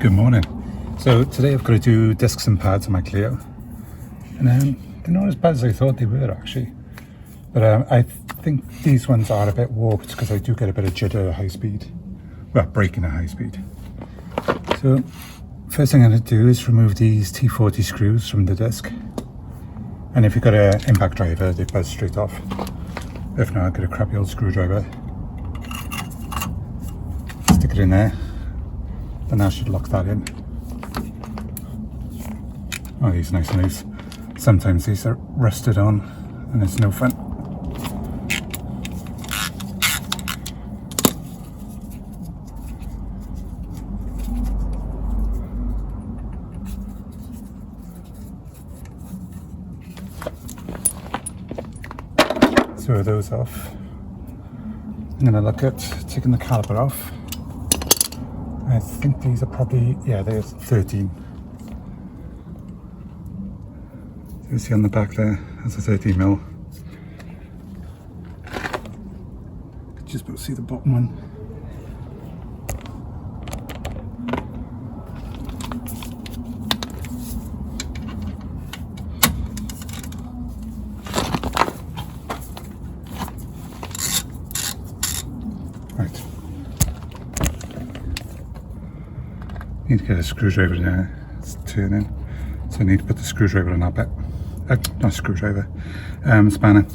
Good morning. So today I've got to do discs and pads on my Clio, and they're not as bad as I thought they were actually, but I think these ones are a bit warped because I do get a bit of judder at high speed, well, braking at high speed. So first thing I'm going to do is remove these T40 screws from the disc, and if you've got an impact driver they buzz straight off. If not, I'll get a crappy old screwdriver, stick it in there. And that should lock that in. Oh, these are nice and loose. Sometimes these are rusted on and it's no fun. Throw those off. I'm going to look at taking the caliper off. I think these are probably, yeah, they're 13. You see on the back there, that's a 13 mil. Just about to see the bottom one. Right. Need to get a screwdriver in there. It's turning, so I need to put the screwdriver on that bit. Not screwdriver, spanner.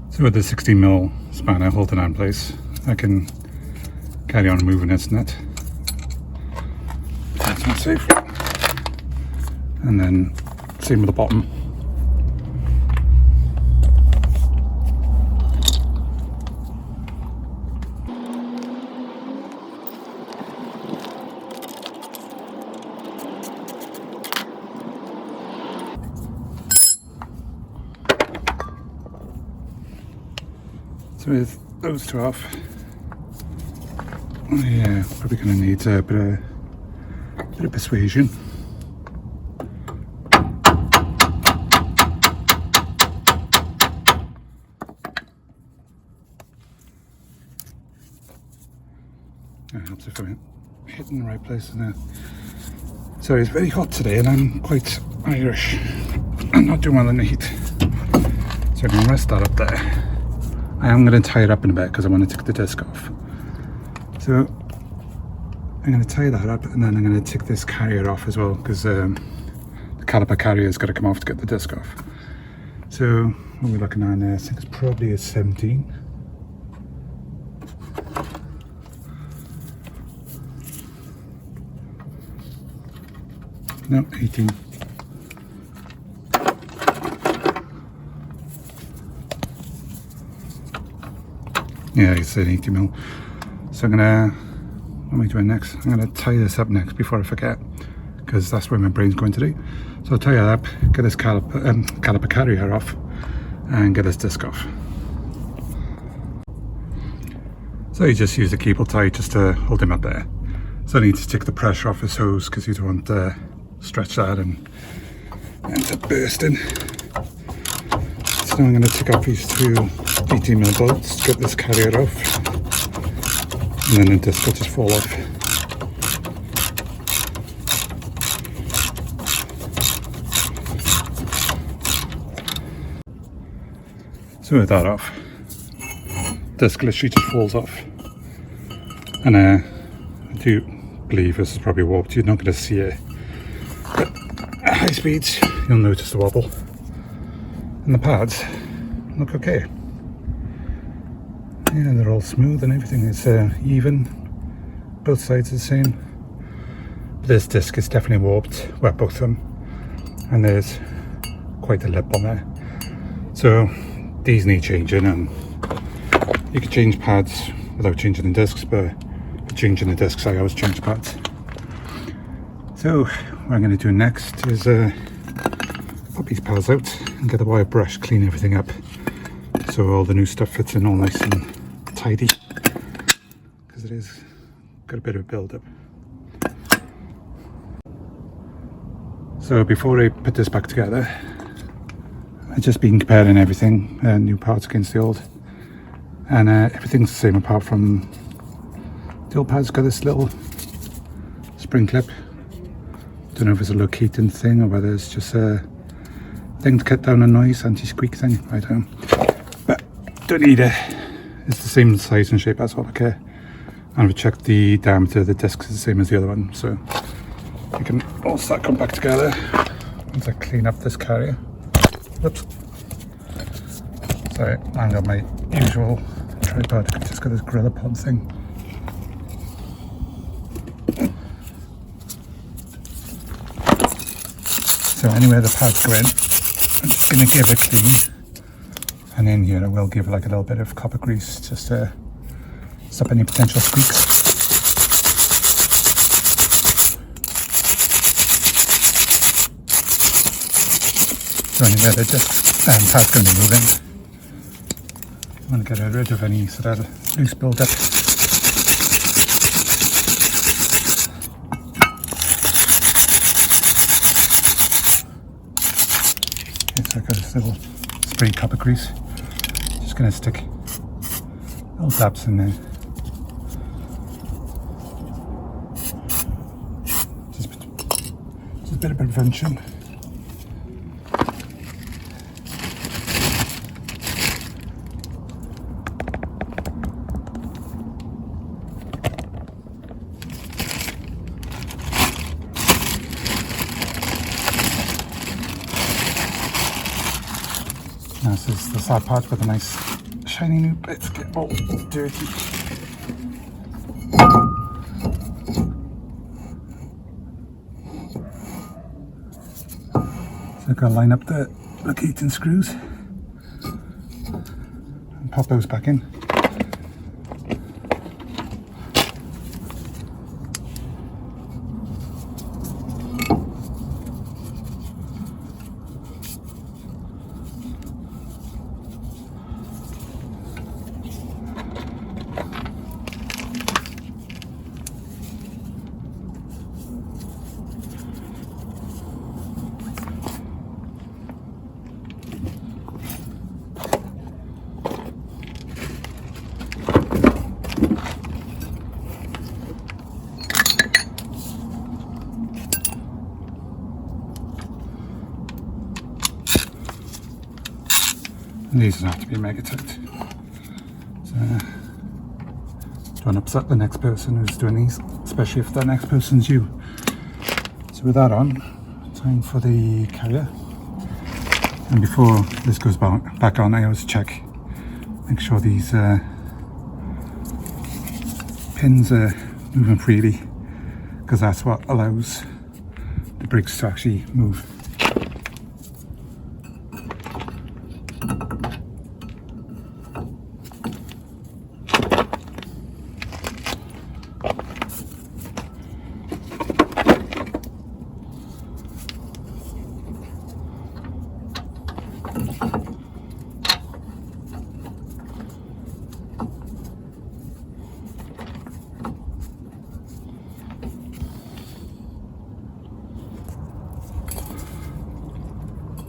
So with the 16 mil spanner holding that in place, I can carry on moving this nut. That's not safe. And then same with the bottom. So with those two off, yeah, probably going to need a bit of persuasion. That helps if I'm hitting the right place in there. So it's very hot today and I'm quite Irish. I'm not doing well in the heat. So I'm going to rest that up there. I am going to tie it up in a bit because I want to take the disc off. So I'm going to tie that up and then I'm going to take this carrier off as well because the caliper carrier has got to come off to get the disc off. So what we're looking at there, I think it's probably a 17. No, 18. Yeah, it's an 80 mil. So what am I doing next? I'm gonna tie this up next before I forget, because that's where my brain's going today. So I'll tie it up, get this caliper carrier off, and get this disc off. So you just use the cable tie just to hold him up there. So I need to take the pressure off his hose because you don't want to stretch that and end up bursting. So I'm going to take off these two 18 mil bolts, get this carrier off, and then the disc will just fall off. So with that off, disc literally just falls off. And I do believe this is probably warped. You're not going to see it, but at high speeds you'll notice the wobble. And the pads look okay. Yeah, they're all smooth and everything is even. Both sides are the same. But this disc is definitely warped, well, both of them. And there's quite a lip on there. So these need changing, and you can change pads without changing the discs, but for changing the discs I always change pads. So what I'm going to do next is pop these pads out and get the wire brush, clean everything up so all the new stuff fits in all nice and tidy, because it is got a bit of a build up. So before I put this back together, I've just been comparing everything, new parts against the old, and everything's the same apart from the old pad's got this little spring clip. Don't know if it's a locating thing or whether it's just a thing to cut down the noise, anti-squeak thing, I don't know. But don't need it. It's the same size and shape, that's all I care. And we checked the diameter of the discs is the same as the other one, so you can all start come back together once I clean up this carrier. Whoops. Sorry, I got my usual tripod, I've just got this gorilla pod thing. So anywhere the pads go in, I'm just going to give it a clean. And in here I will give like a little bit of copper grease just to stop any potential squeaks. So anywhere the disc pad's going to be moving, I want to get rid of any sort of loose build-up. So I've got this little spray copper grease. Just going to stick little dabs in there. Just a bit of prevention. This is the side part with a nice shiny new bits get all dirty. So I've got to line up the locating screws and pop those back in. And these have to be mega tight. So, don't upset the next person who's doing these, especially if that next person's you. So with that on, time for the carrier. And before this goes back on, I always check, make sure these pins are moving freely, because that's what allows the brakes to actually move.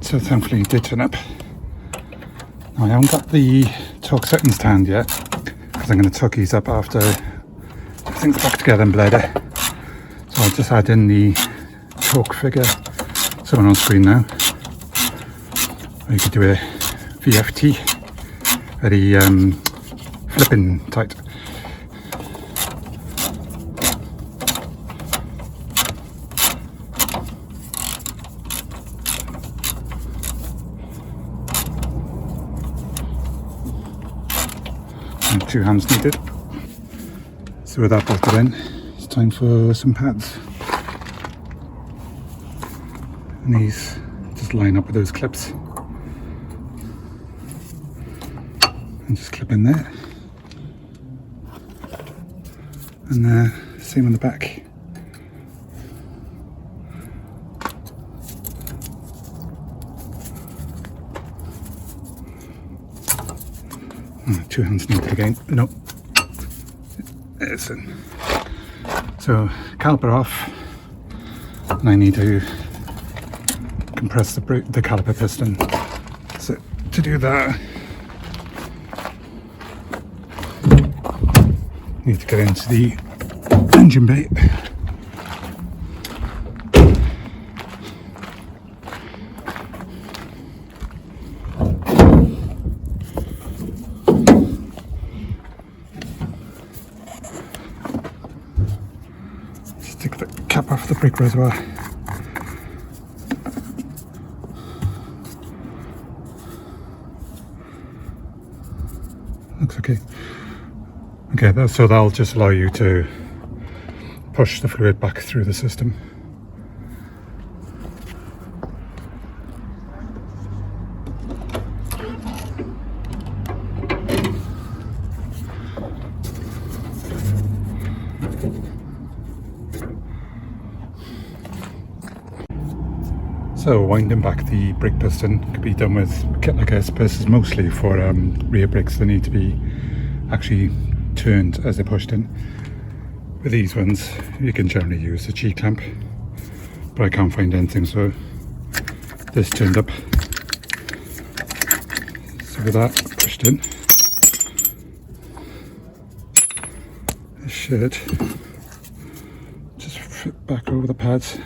So thankfully it did turn up. Now I haven't got the torque settings to hand yet, because I'm going to torque these up after everything's back together and bled. So I'll just add in the torque figure, someone on screen now. Or you could do a VFT, very flipping tight. And 2 hands needed. So with that bolted in, it's time for some pads. And these just line up with those clips. And just clip in there. And same on the back. Oh, 2 hands needed again. No. It's in. So caliper off. And I need to compress the caliper piston to do that, need to get into the engine bay. Stick the cap off the brake reservoir. Looks okay. Okay, so that'll just allow you to push the fluid back through the system. So winding back the brake piston could be done with a kit like this, but this is mostly for rear brakes that need to be actually turned as they're pushed in. With these ones you can generally use a G-clamp, but I can't find anything, so this turned up. So with that pushed in, this should just fit back over the pads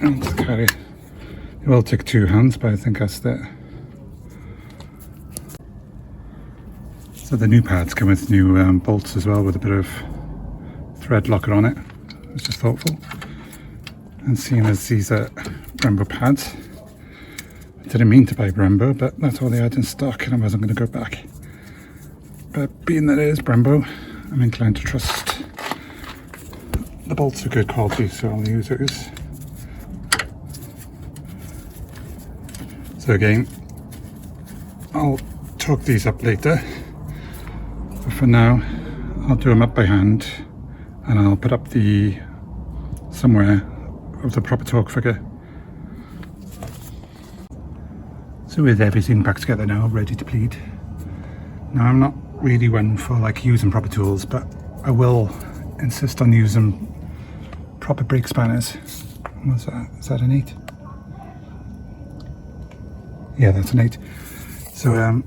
and carry. It will take two hands, but I think that's there. So the new pads come with new bolts as well, with a bit of thread locker on it. It's just thoughtful. And seeing as these are Brembo pads, I didn't mean to buy Brembo, but that's all they had in stock and I wasn't going to go back. But being that it is Brembo, I'm inclined to trust the bolts are good quality, so I'll use those. So again, I'll torque these up later, but for now I'll do them up by hand and I'll put up the somewhere of the proper torque figure. So with everything back together now, ready to bleed. Now I'm not really one for like using proper tools, but I will insist on using proper brake spanners. What's that? Is that an 8? Yeah, that's an 8. So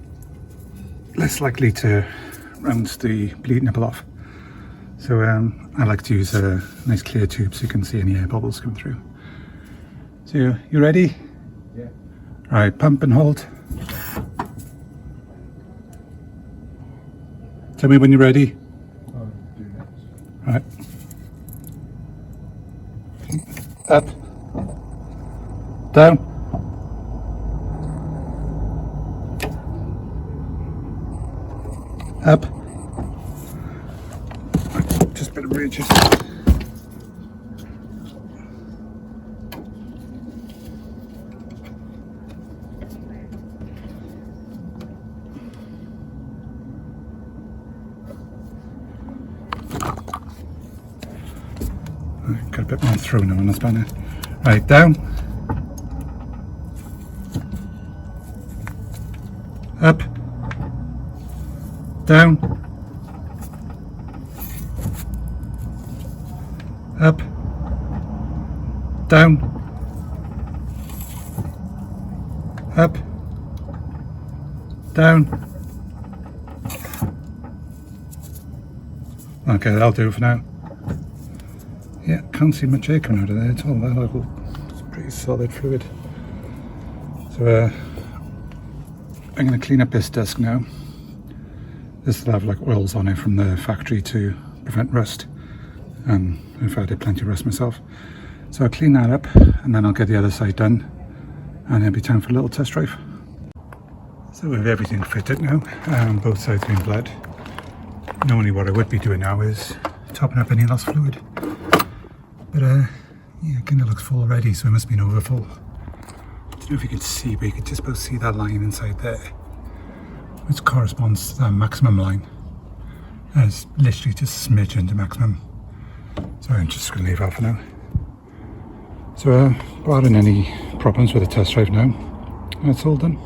less likely to round the bleed nipple off. So I like to use a nice clear tube so you can see any air bubbles come through. So you ready? Yeah. Right, pump and hold. Tell me when you're ready. I'll do that. Right. Up. Down. Up. Just a bit of readjust. Got a bit more throw now on the spanner. Right, down. Up. Down. Up. Down. Up. Down. Okay, that'll do for now. Yeah, can't see much air coming out of there at all. That's pretty solid fluid. So I'm going to clean up this disc now. This will have like oils on it from the factory to prevent rust, and in fact I did plenty of rust myself. So I'll clean that up and then I'll get the other side done and it'll be time for a little test drive. So with everything fitted now, both sides being bled, normally what I would be doing now is topping up any lost fluid. But yeah, again it looks full already, so it must have been overfull. I don't know if you can see, but you can just about see that line inside there, which corresponds to the maximum line. And it's literally just a smidge into maximum. So I'm just going to leave that for now. So barring any problems with the test drive now, that's all done.